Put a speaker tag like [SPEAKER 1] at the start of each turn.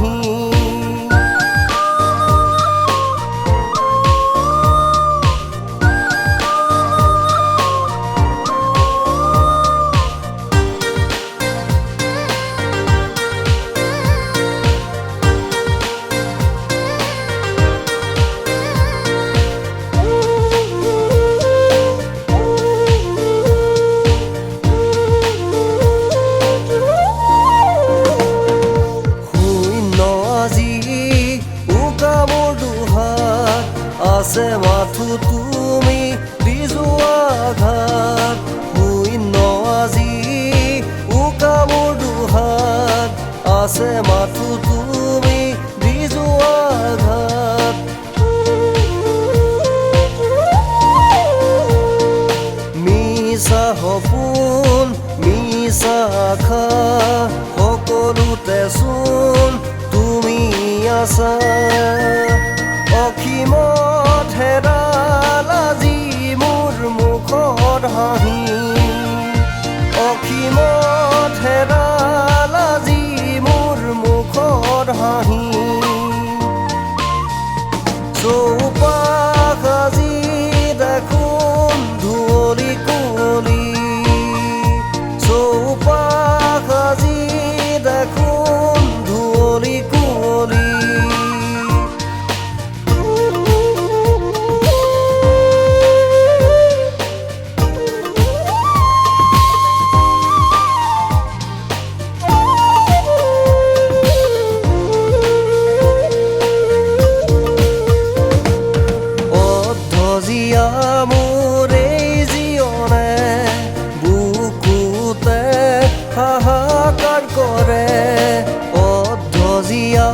[SPEAKER 1] হাঁহি আছে মাথো তুমি দিজোৱা ঘাট শূন্য আজি উকা মোৰ দুহাত আছে মাথো তুমি দিজোৱা ঘাট মিছা সপোন মিছা আশা সকলোতে চোন তুমি আছা অসীমত হেৰাল আজি মোৰ মুখত হাঁহি অসীমত হেৰাল আজি মোৰ মুখত হাঁহি চৌপাশ আজি দেখোন ধুঁৱলি কুঁৱলী চৌপাশ আজি দেখোন ধুঁৱলি কুঁৱলী মোৰ এই জীৱনে বুকুতে হাহাকাৰ কৰে অধজিয়া